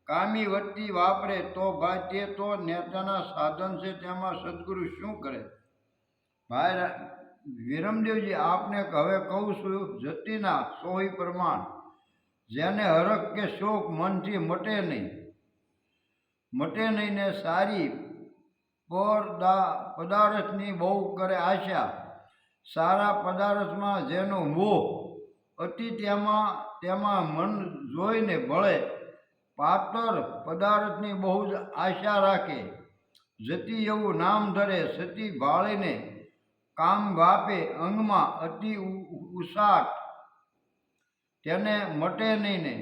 કામી વૃત્તિ વાપરે તો ભાઈ તે તો નેતાના સાધન છે, તેમાં સદગુરુ શું કરે? ભાઈ વિરમદેવજી, આપને હવે કહું છું જતીના સોહી પ્રમાણ, જેને હરખ કે શોક મનથી મટે નહીં ને સારી પદાર્થની બહુ કરે આશા, સારા પદાર્થમાં જેનો મોહ અતિ તેમાં મન જોઈને ભળે, પાતર પદાર્થની બહુ જ આશા રાખે, જતી એવું નામ ધરે, સતી ભાળીને કામ વાપે, અંગમાં અતિ ઉસાટ તેને મટે નહીં ને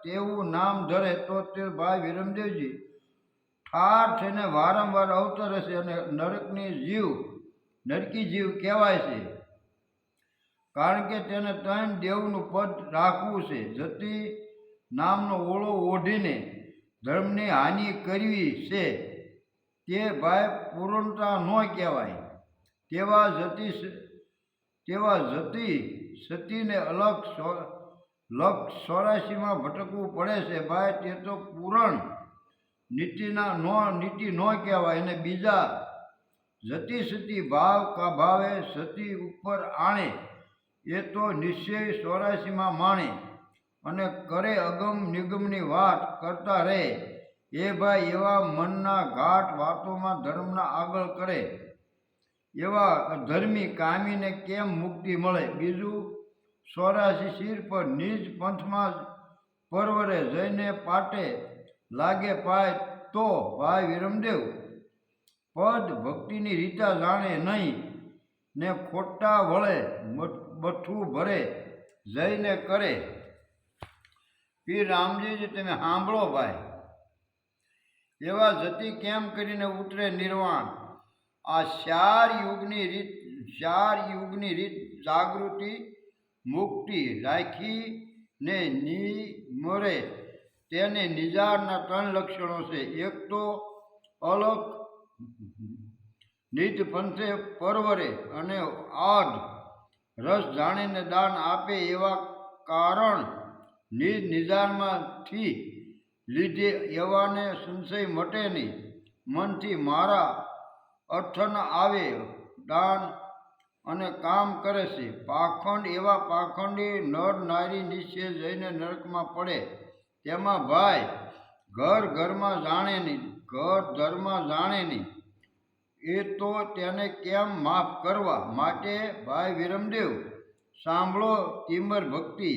તેવું નામ ધરે તો તે ભાઈ વિરમદેવજી ઠાર થઈને વારંવાર અવતરે છે અને નરકી જીવ કહેવાય છે. કારણ કે તેને ત્રણ દેવનું પદ રાખવું છે. જતી નામનો ઓળો ઓઢીને ધર્મની હાનિ કરવી છે તે ભાઈ પૂર્ણતા ન કહેવાય. તેવા જતી સતીને લક્ષ 84માં ભટકવું પડે છે ભાઈ. તે તો પૂરણ નીતિ ન કહેવાય. અને બીજા જતી સતી ભાવે સતી ઉપર આણે, એ તો નિશ્ચય 84માં માણે અને કરે અગમ નિગમની વાત કરતા રહે. એ ભાઈ એવા મનના ઘાટ વાતોમાં ધર્મના આગળ કરે, એવા અધર્મી કામીને કેમ મુક્તિ મળે? બીજું 84 શિર પર નિજ પંથમાં પરવરે, જઈને પાટે લાગે પાય તો ભાઈ વિરમદેવ પદ ભક્તિની રીતા જાણે નહીં ને ખોટા વળે બઠું ભરે જઈને કરે. પીર રામજીજી, તમે સાંભળો ભાઈ, એવા જતી કેમ કરીને ઉતરે નિર્વાણ? આ ચાર યુગની રીત જાગૃતિ મુક્તિ રાખીને નિમરે, તેને નિજારના 3 લક્ષણો છે. એક તો અલગ નિજ પંથે પરવરે અને આદ રસ જાણીને દાન આપે, એવા કારણ નિજાનમાંથી લીધે એવાને સંશય મટે નહીં, મનથી મારા અર્થ ન આવે, દાન અને કામ કરે છે. પાખંડ, એવા પાખંડી નર નારી નીચે જઈને નરકમાં પડે. તેમાં ભાઈ ઘરમાં જાણે નહીં, એ તો તેને કેમ માફ કરવા? માટે ભાઈ વિરમદેવ સાંભળો તીમર ભક્તિ,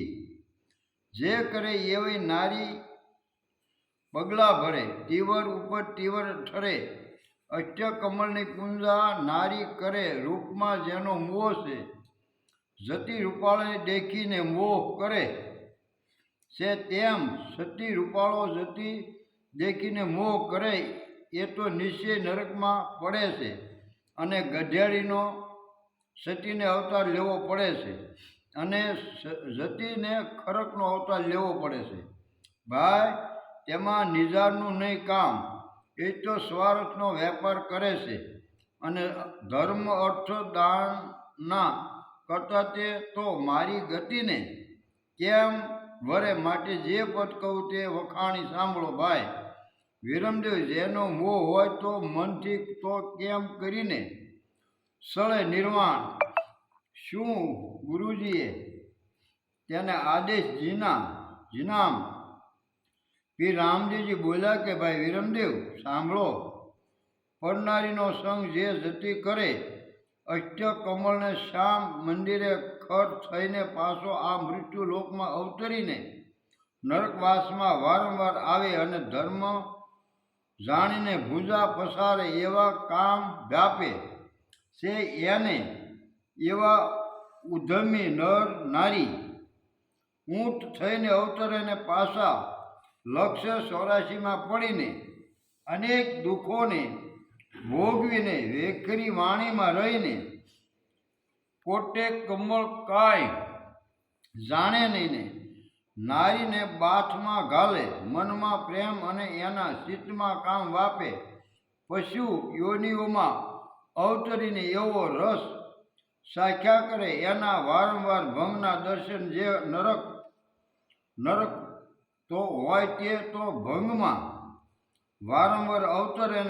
જે કરે એવી નારી પગલા ભરે, તીવર ઉપર તીવર ઠરે. અષ્ટકમળની પૂંજા નારી કરે, રૂપમાં જેનો મોહ છે, જતી રૂપાળાને દેખીને મોહ કરે છે, તેમ સતી રૂપાળો જતી દેખીને મોહ કરે, એ તો નિશ્ચય નરકમાં પડે છે અને ગધેડીનો સતીને અવતાર લેવો પડે છે અને જતીને ખરકનો અવતાર લેવો પડે છે. ભાઈ તેમાં નિજારનું નહીં કામ, એ તો સ્વાર્થનો વેપાર કરે છે અને ધર્મ અર્થ દાનના કરતા તે તો મારી ગતિને કેમ વરે? માટે જે પદ કહું તે વખાણી સાંભળો ભાઈ વિરમદેવ, જેનો મોહ હોય તો મનથી તો કેમ કરીને સળે નિર્વાણ? શું ગુરુજીએ તેને આદેશ જીનામ? પીર રામજીજી બોલ્યા કે ભાઈ વિરમદેવ સાંભળો, પરનારીનો સંગ જે જતી કરે, અષ્ટકમળને શ્યામ મંદિરે ખર થઈને પાછો આ મૃત્યુ લોકમાં અવતરીને નરકવાસમાં વારંવાર આવે અને ધર્મ જાણીને ભૂજા પસારે, એવા કામ વ્યાપે છે એને, એવા ઉદ્યમી નર નારી ઊંટ થઈને અવતરે ને પાછા લક્ષ્ય 84માં પડીને અનેક દુઃખોને ભોગવીને વેખરી વાણીમાં રહીને પોતે કમળ કાંઈ જાણે નહીં ને નારીને બાથમાં ઘાલે, મનમાં પ્રેમ અને એના ચિત્તમાં કામ વાપે, પશુ યોનિઓમાં અવતરીને એવો રસ સાખ્યા કરે, એના વારંવાર ભંગના દર્શન જે નરક તો હોય તે તો ભંગમાં વારંવાર અવતરે